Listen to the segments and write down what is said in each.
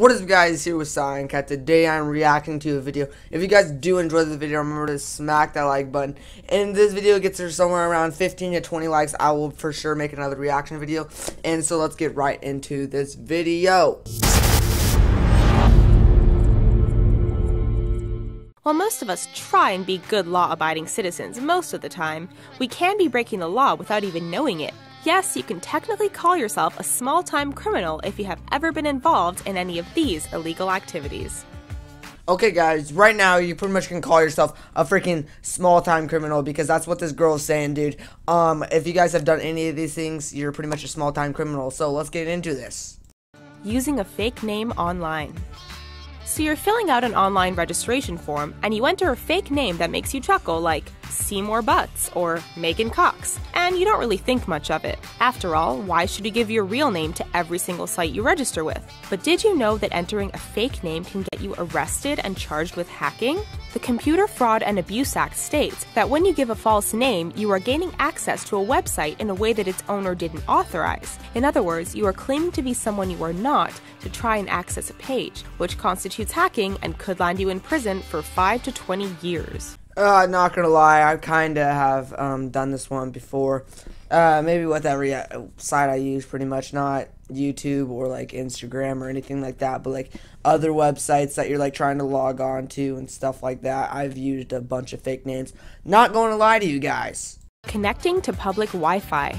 What is up, guys? Here with CyanCat. Today I'm reacting to a video. If you guys do enjoy the video, remember to smack that like button. And if this video gets there somewhere around 15 to 20 likes, I will for sure make another reaction video. And so let's get right into this video. While most of us try and be good law-abiding citizens most of the time, we can be breaking the law without even knowing it. Yes, you can technically call yourself a small-time criminal if you have ever been involved in any of these illegal activities. Okay, guys, right now you pretty much can call yourself a freaking small-time criminal because that's what this girl is saying, dude. If you guys have done any of these things, you're pretty much a small-time criminal. So let's get into this. Using a fake name online. So you're filling out an online registration form and you enter a fake name that makes you chuckle, like Seymour Butts or Megan Cox, and you don't really think much of it. After all, why should you give your real name to every single site you register with? But did you know that entering a fake name can get you arrested and charged with hacking? The Computer Fraud and Abuse Act states that when you give a false name, you are gaining access to a website in a way that its owner didn't authorize. In other words, you are claiming to be someone you are not to try and access a page, which constitutes hacking and could land you in prison for 5 to 20 years. Not gonna lie, I kinda have done this one before. Maybe with every site I use, pretty much, not YouTube or like Instagram or anything like that, but like other websites that you're like trying to log on to and stuff like that. I've used a bunch of fake names. Not going to lie to you guys. Connecting to public Wi-Fi.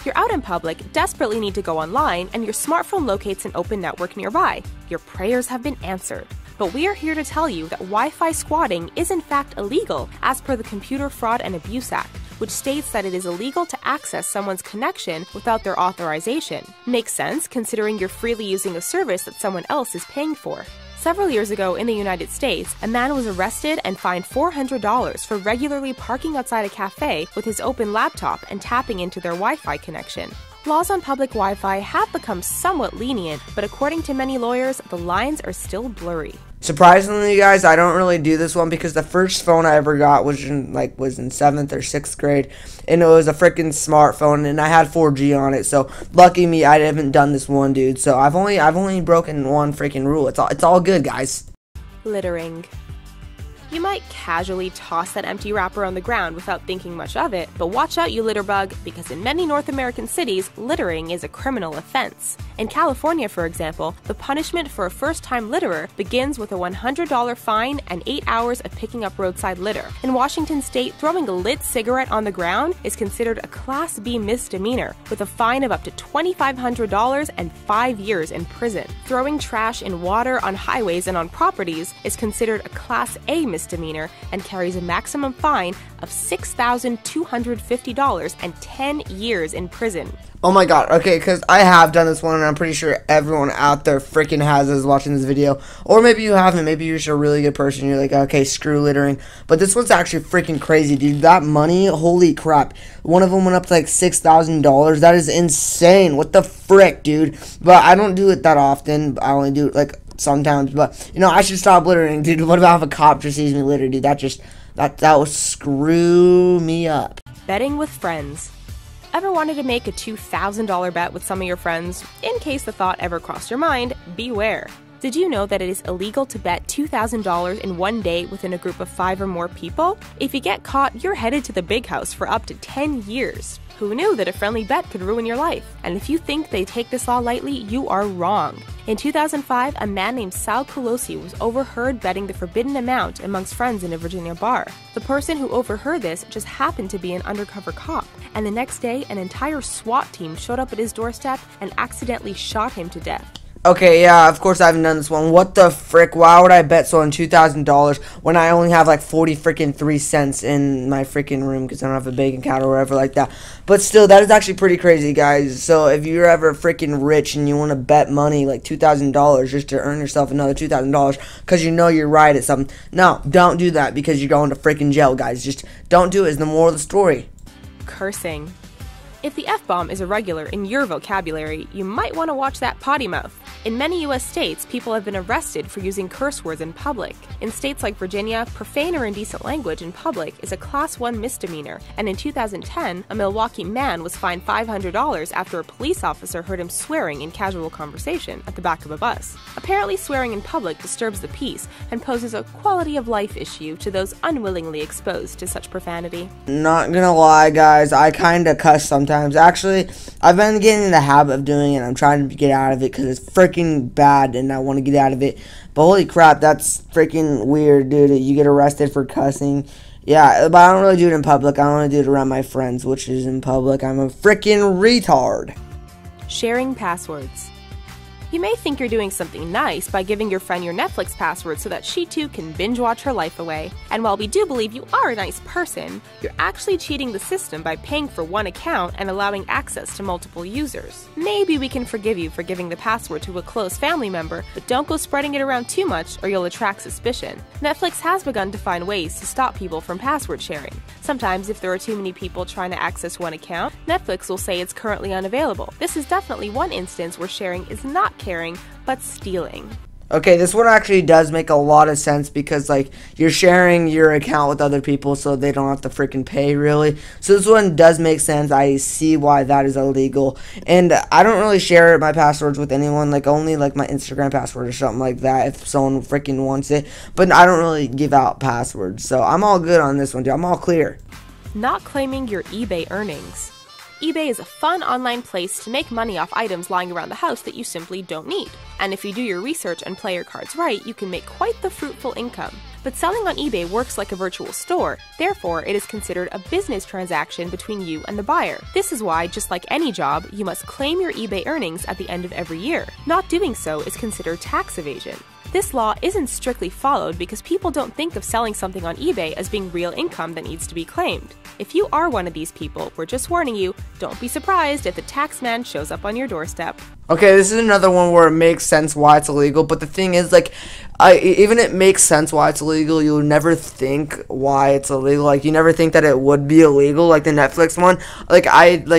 You're out in public, desperately need to go online, and your smartphone locates an open network nearby. Your prayers have been answered. But we are here to tell you that Wi-Fi squatting is in fact illegal as per the Computer Fraud and Abuse Act, which states that it is illegal to access someone's connection without their authorization. Makes sense considering you're freely using a service that someone else is paying for. Several years ago in the United States, a man was arrested and fined $400 for regularly parking outside a cafe with his open laptop and tapping into their Wi-Fi connection. Laws on public Wi-Fi have become somewhat lenient, but according to many lawyers, the lines are still blurry. Surprisingly, guys, I don't really do this one because the first phone I ever got was in 7th or 6th grade, and it was a freaking smartphone, and I had 4G on it. So lucky me, I haven't done this one, dude. So I've only broken one freaking rule. It's all good, guys. Littering. You might casually toss that empty wrapper on the ground without thinking much of it, but watch out, you litter bug, because in many North American cities, littering is a criminal offense. In California, for example, the punishment for a first-time litterer begins with a $100 fine and 8 hours of picking up roadside litter. In Washington state, throwing a lit cigarette on the ground is considered a Class B misdemeanor, with a fine of up to $2,500 and 5 years in prison. Throwing trash in water, on highways, and on properties is considered a Class A misdemeanor and carries a maximum fine of $6,250 and 10 years in prison. Oh my god, okay, because I have done this one, and I'm pretty sure everyone out there freaking has this watching this video. Or maybe you haven't, maybe you're just a really good person, you're like, okay, screw littering. But this one's actually freaking crazy, dude. That money, holy crap. One of them went up to like $6,000. That is insane. What the frick, dude? But I don't do it that often. I only do it like sometimes, but you know, I should stop littering, dude. What about if a cop just sees me litter, dude? That will screw me up. Betting with friends. Ever wanted to make a $2,000 bet with some of your friends? In case the thought ever crossed your mind, beware. Did you know that it is illegal to bet $2,000 in one day within a group of 5 or more people? If you get caught, you're headed to the big house for up to 10 years. Who knew that a friendly bet could ruin your life? And if you think they take this law lightly, you are wrong. In 2005, a man named Sal Colosi was overheard betting the forbidden amount amongst friends in a Virginia bar. The person who overheard this just happened to be an undercover cop, and the next day, an entire SWAT team showed up at his doorstep and accidentally shot him to death. Okay, yeah, of course I haven't done this one. What the frick? Why would I bet someone $2,000 when I only have like 3 cents in my freaking room because I don't have a bank account or whatever like that? But still, that is actually pretty crazy, guys. So if you're ever freaking rich and you want to bet money like $2,000 just to earn yourself another $2,000 because you know you're right at something, no, don't do that because you're going to freaking jail, guys. Just don't do it is the moral of the story. Cursing. If the F-bomb is irregular in your vocabulary, you might want to watch that potty mouth. In many U.S. states, people have been arrested for using curse words in public. In states like Virginia, profane or indecent language in public is a Class 1 misdemeanor, and in 2010, a Milwaukee man was fined $500 after a police officer heard him swearing in casual conversation at the back of a bus. Apparently, swearing in public disturbs the peace and poses a quality of life issue to those unwillingly exposed to such profanity. Not gonna lie, guys, I kinda cuss sometimes. Actually, I've been getting in the habit of doing it. I'm trying to get out of it because it's freaking bad and I want to get out of it. But holy crap, that's freaking weird, dude. You get arrested for cussing. Yeah, but I don't really do it in public. I only do it around my friends, which is in public. I'm a freaking retard. Sharing passwords. You may think you're doing something nice by giving your friend your Netflix password so that she too can binge watch her life away. And while we do believe you are a nice person, you're actually cheating the system by paying for one account and allowing access to multiple users. Maybe we can forgive you for giving the password to a close family member, but don't go spreading it around too much or you'll attract suspicion. Netflix has begun to find ways to stop people from password sharing. Sometimes if there are too many people trying to access one account, Netflix will say it's currently unavailable. This is definitely one instance where sharing is not caring, but stealing. Okay, this one actually does make a lot of sense because, like, you're sharing your account with other people so they don't have to freaking pay, really. So this one does make sense. I see why that is illegal. And I don't really share my passwords with anyone, like, only, like, my Instagram password or something like that if someone freaking wants it. But I don't really give out passwords. So I'm all good on this one, dude. I'm all clear. Not claiming your eBay earnings. eBay is a fun online place to make money off items lying around the house that you simply don't need. And if you do your research and play your cards right, you can make quite the fruitful income. But selling on eBay works like a virtual store, therefore it is considered a business transaction between you and the buyer. This is why, just like any job, you must claim your eBay earnings at the end of every year. Not doing so is considered tax evasion. This law isn't strictly followed because people don't think of selling something on eBay as being real income that needs to be claimed. If you are one of these people, we're just warning you, don't be surprised if the tax man shows up on your doorstep. Okay, this is another one where it makes sense why it's illegal, but the thing is, like, even it makes sense why it's illegal, you'll never think why it's illegal. Like, you never think that it would be illegal, like the Netflix one. Like,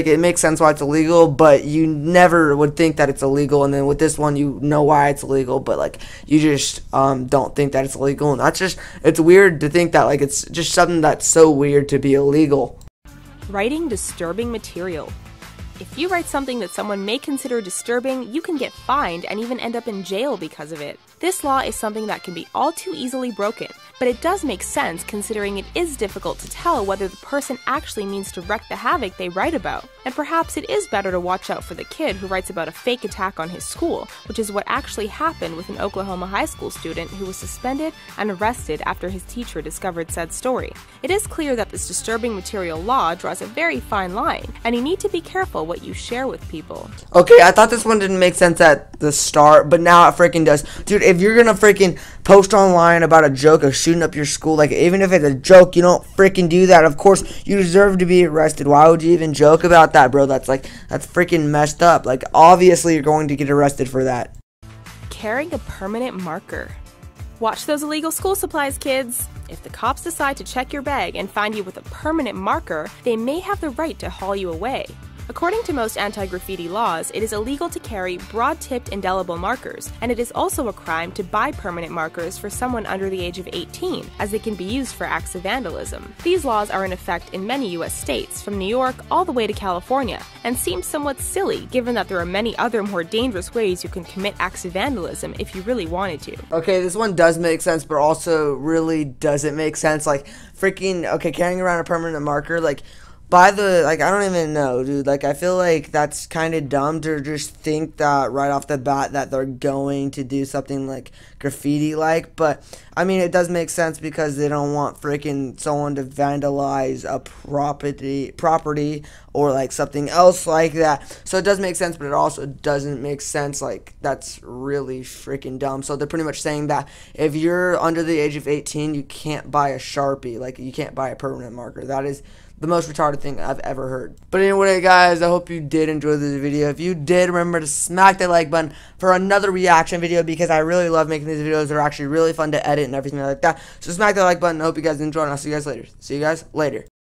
it makes sense why it's illegal, but you never would think that it's illegal, and then with this one, you know why it's illegal, but, like, you just don't think that it's illegal, and that's just, it's weird to think that, like, it's just something that's so weird to be illegal. Writing disturbing material. If you write something that someone may consider disturbing, you can get fined and even end up in jail because of it. This law is something that can be all too easily broken, but it does make sense considering it is difficult to tell whether the person actually means to wreak the havoc they write about. And perhaps it is better to watch out for the kid who writes about a fake attack on his school, which is what actually happened with an Oklahoma high school student who was suspended and arrested after his teacher discovered said story. It is clear that this disturbing material law draws a very fine line, and you need to be careful what you share with people. Okay, I thought this one didn't make sense at the start, but now it freaking does. Dude, if you're gonna freaking post online about a joke of shooting up your school, like, even if it's a joke, you don't freaking do that. Of course, you deserve to be arrested. Why would you even joke about that, bro? That's freaking messed up. Like, obviously you're going to get arrested for that. Carrying a permanent marker. Watch those illegal school supplies, kids. If the cops decide to check your bag and find you with a permanent marker, they may have the right to haul you away. According to most anti-graffiti laws, it is illegal to carry broad-tipped indelible markers, and it is also a crime to buy permanent markers for someone under the age of 18, as they can be used for acts of vandalism. These laws are in effect in many U.S. states, from New York all the way to California, and seem somewhat silly given that there are many other more dangerous ways you can commit acts of vandalism if you really wanted to. Okay, this one does make sense, but also really doesn't make sense. Like, freaking, okay, carrying around a permanent marker, like, I don't even know, dude. Like, I feel like that's kind of dumb to just think that right off the bat that they're going to do something like graffiti-like. But, I mean, it does make sense because they don't want freaking someone to vandalize a property or, like, something else like that. So it does make sense, but it also doesn't make sense. Like, that's really freaking dumb. So they're pretty much saying that if you're under the age of 18, you can't buy a Sharpie. Like, you can't buy a permanent marker. That is the most retarded thing I've ever heard. But anyway, guys, I hope you did enjoy this video. If you did, remember to smack that like button for another reaction video because I really love making these videos. They're actually really fun to edit and everything like that. So smack that like button. I hope you guys enjoy, and I'll see you guys later. See you guys later.